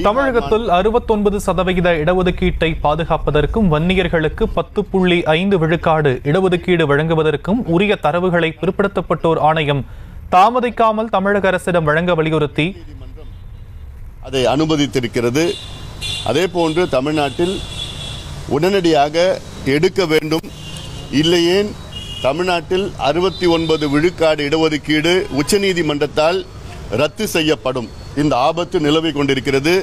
தமிழகத்தில் 69% இடஒதுக்கீட்டை பாதுகாப்பதற்கும் வன்னியர்களுக்கு 10.5 விழுக்காடு இடஒதுக்கீடு வழங்குவதற்கும் உரிய தரவுகளை பிற்படுத்தப்பட்டோர் ஆணையம் தாமதிக்காமல் தமிழக அரசிடம் வழங்க வலியுறுத்தி அதை அனுமதித்திருக்கிறது. அதேபோன்று தமிழ்நாட்டில் உடனடியாக எடுக்க வேண்டும். இல்லையேன் தமிழ்நாட்டில் 69 விழுக்காடு இடஒதுக்கீடு உச்சநீதிமன்றத்தால் ரத்து செய்யப்படும். இந்த ஆபத்து நிலவி கொண்டிருக்கிறது.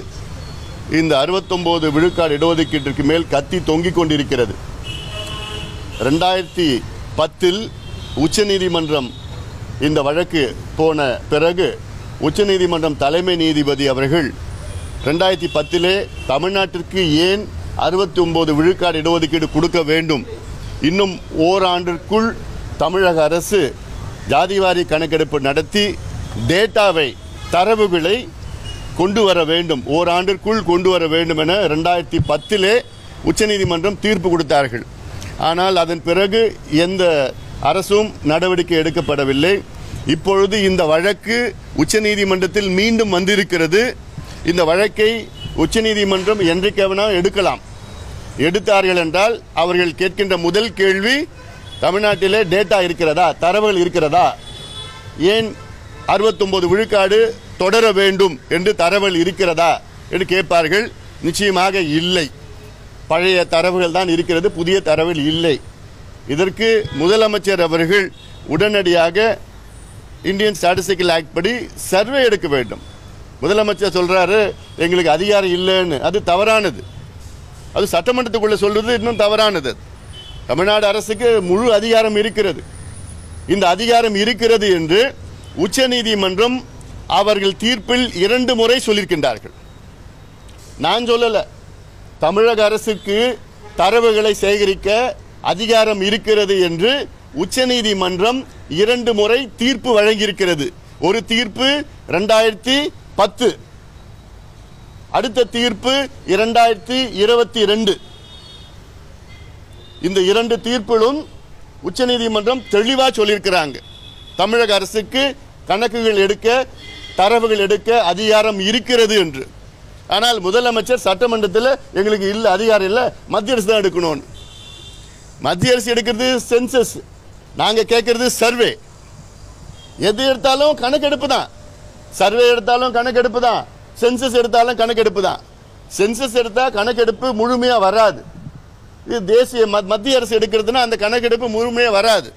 இந்த 69 விழுக்காடு இடஒதுக்கீட்டிற்கு மேல் கத்தி தொங்கிக் கொண்டிருக்கிறது. 2010 உச்சநீதிமன்றம் இந்த வழக்கு போன பிறகு உச்சநீதிமன்றம் தலைமை நீதிபதி அவர்கள் 2010 தமிழ்நாட்டிற்கு ஏன் 69 விழுக்காடு இடஒதுக்கீடு கொடுக்க வேண்டும், இன்னும் ஓராண்டிற்குள் தமிழக அரசு ஜாதிவாரி கணக்கெடுப்பு நடத்தி டேட்டாவை தரவுகளை கொண்டு வர வேண்டும், ஓராண்டிற்குள் கொண்டு வர வேண்டும் என 2010 உச்சநீதிமன்றம் தீர்ப்பு கொடுத்தார்கள். ஆனால் அதன் பிறகு எந்த அரசும் நடவடிக்கை எடுக்கப்படவில்லை. இப்பொழுது இந்த வழக்கு உச்சநீதிமன்றத்தில் மீண்டும் வந்திருக்கிறது. இந்த வழக்கை உச்சநீதிமன்றம் என்றைக்கெவனா எடுக்கலாம். எடுத்தார்கள் என்றால் அவர்கள் கேட்கின்ற முதல் கேள்வி, தமிழ்நாட்டிலே டேட்டா இருக்கிறதா, தரவுகள் இருக்கிறதா, ஏன் 69 விழுக்காடு தொடர வேண்டும் என்று தரவுகள் இருக்கிறதா என்று கேட்பார்கள். நிச்சயமாக இல்லை. பழைய தரவுகள் தான் இருக்கிறது, புதிய தரவுகள் இல்லை. இதற்கு முதலமைச்சர் அவர்கள் உடனடியாக இந்தியன் ஸ்டாட்டிஸ்டிக்கல் ஆக்ட் படி சர்வே எடுக்க வேண்டும். முதலமைச்சர் சொல்றாரு எங்களுக்கு அதிகாரம் இல்லைன்னு. அது தவறானது. அது சட்டமன்றத்துக்குள்ள சொல்றது இன்னும் தவறானது. தமிழ்நாடு அரசுக்கு முழு அதிகாரம் இருக்கிறது. இந்த அதிகாரம் இருக்கிறது என்று உச்சநீதிமன்றம் அவர்கள் தீர்ப்பில் 2 முறை சொல்லியிருக்கின்றார்கள். நான் சொல்லல, தமிழக அரசுக்கு தரவுகளை சேகரிக்க அதிகாரம் இருக்கிறது என்று உச்சநீதிமன்றம் 2 முறை தீர்ப்பு வழங்கியிருக்கிறது. ஒரு தீர்ப்பு 2010, அடுத்த தீர்ப்பு 2022. இந்த 2 தீர்ப்பிலும் உச்சநீதிமன்றம் தெளிவா சொல்லியிருக்கிறாங்க, தமிழக அரசுக்கு கணக்குகள் எடுக்க, தரவுகள் எடுக்க அதிகாரம் இருக்கிறது என்று. ஆனால் முதலமைச்சர் சட்டமன்றத்தில் எங்களுக்கு இல்லை, அதிகாரம் இல்லை, மத்திய அரசு தான் எடுக்கணும்னு. மத்திய அரசு எடுக்கிறது சென்சஸ், நாங்கள் கேட்கறது சர்வே. எது எடுத்தாலும் கணக்கெடுப்பு தான். சர்வே எடுத்தாலும் கணக்கெடுப்பு தான், சென்சஸ் எடுத்தாலும் கணக்கெடுப்பு தான். சென்சஸ் எடுத்தால் கணக்கெடுப்பு முழுமையாக வராது. இது தேசிய மத்திய அரசு எடுக்கிறதுனா அந்த கணக்கெடுப்பு முழுமையாக வராது.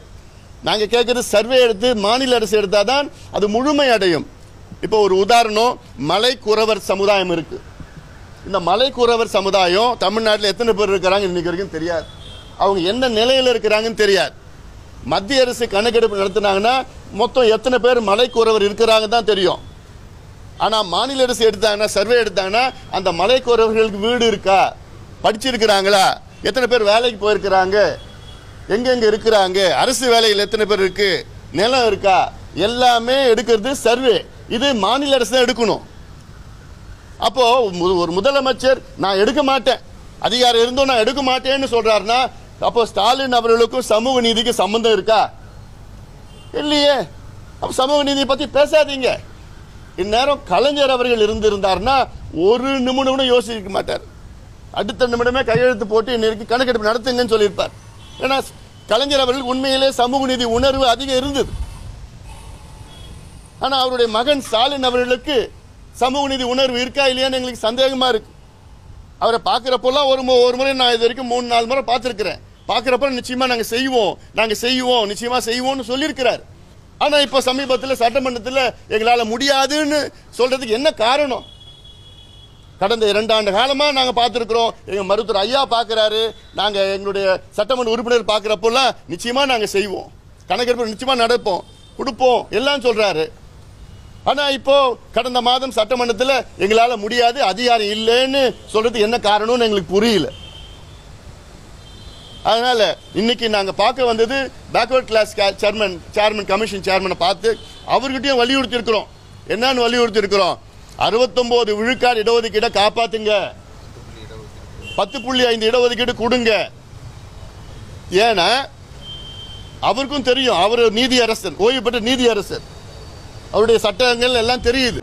நாங்கள் கேட்குறது சர்வே எடுத்து மாநில அரசு எடுத்தால் தான் அது முழுமை அடையும். இப்போ ஒரு உதாரணம், மலைக்குறவர் சமுதாயம் இருக்கு. இந்த மலைக்குறவர் சமுதாயம் தமிழ்நாட்டில் எத்தனை பேர் இருக்கிறாங்க இன்னைக்கு வரைக்கும் தெரியாது. அவங்க என்ன நிலையில் இருக்கிறாங்கன்னு தெரியாது. மத்திய அரசு கணக்கெடுப்பு நடத்தினாங்கன்னா மொத்தம் எத்தனை பேர் மலைக்குறவர் இருக்கிறாங்க தான் தெரியும். ஆனால் மாநில அரசு எடுத்தாங்கன்னா, சர்வே எடுத்தாங்கன்னா அந்த மலைக்குறவர்களுக்கு வீடு இருக்கா, படிச்சிருக்கிறாங்களா, எத்தனை பேர் வேலைக்கு போயிருக்கிறாங்க, எங்கெங்க இருக்கிறாங்க, அரசு வேலையில் எத்தனை பேர் இருக்கு, நிலம் இருக்கா, எல்லாமே எடுக்கிறது சர்வே. இது மாநில அரசு தான் எடுக்கணும். அப்போ ஒரு முதலமைச்சர் நான் எடுக்க மாட்டேன், அதிகாரம் இருந்தோம் நான் எடுக்க மாட்டேன்னு சொல்றாருன்னா, அப்போ ஸ்டாலின் அவர்களுக்கும் சமூக நீதிக்கு சம்பந்தம் இருக்கா? இல்லையே. அப்போ சமூக நீதியை பத்தி பேசாதீங்க. இந்நேரம் கலைஞர் அவர்கள் இருந்திருந்தாருன்னா ஒரு நிமிடம் கூட யோசிக்க மாட்டார். அடுத்த நிமிடமே கையெழுத்து போட்டு இன்னைக்கு கணக்கெடுப்பு நடத்துங்கன்னு சொல்லியிருப்பார். ஏன்னா கலைஞர் அவர்கள் உண்மையிலே சமூக நீதி உணர்வு அதிகம் இருந்தது. ஆனால் அவருடைய மகன் ஸ்டாலின் அவர்களுக்கு சமூக நீதி உணர்வு இருக்கா இல்லையான்னு எங்களுக்கு சந்தேகமா இருக்கு. அவரை பார்க்குறப்பெல்லாம் ஒரு முறை நான் இது வரைக்கும் 3-4 முறை பார்த்துருக்கிறேன். பார்க்குறப்ப நிச்சயமா நாங்கள் செய்வோம் நிச்சயமா செய்வோம்னு சொல்லியிருக்கிறார். ஆனால் இப்போ சமீபத்தில் சட்டமன்றத்தில் எங்களால் முடியாதுன்னு சொல்றதுக்கு என்ன காரணம்? கடந்த 2 ஆண்டு காலமாக நாங்கள் பார்த்துருக்குறோம். எங்கள் மருத்துவர் ஐயா பார்க்குறாரு, நாங்கள் எங்களுடைய சட்டமன்ற உறுப்பினர் பார்க்குறப்பெல்லாம் நிச்சயமாக நாங்கள் செய்வோம், கணக்கெடுப்பு நிச்சயமாக நடப்போம், கொடுப்போம் எல்லாம் சொல்கிறாரு. ஆனால் இப்போ கடந்த மாதம் சட்டமன்றத்தில் எங்களால் முடியாது, அதிகாரம் இல்லைன்னு சொல்றதுக்கு என்ன காரணம்னு எங்களுக்கு புரியல. அதனால இன்னைக்கு நாங்கள் பார்க்க வந்தது பேக்வர்ட் கிளாஸ் சேர்மன் கமிஷன் சேர்மனை பார்த்து அவர்கிட்டயும் வலியுறுத்தி இருக்கிறோம். என்னன்னு வலியுறுத்தி இருக்கிறோம்? 69 விழுக்காடு இடஒதுக்கீடை காப்பாத்துங்க, 10.5 இடஒதுக்கீடு கொடுங்க. ஏன்னா அவருக்கும் தெரியும், அவர் நீதியரசர், ஓய்வு பெற்ற நீதியரசர், அவருடைய சட்டங்கள் எல்லாம் தெரியுது.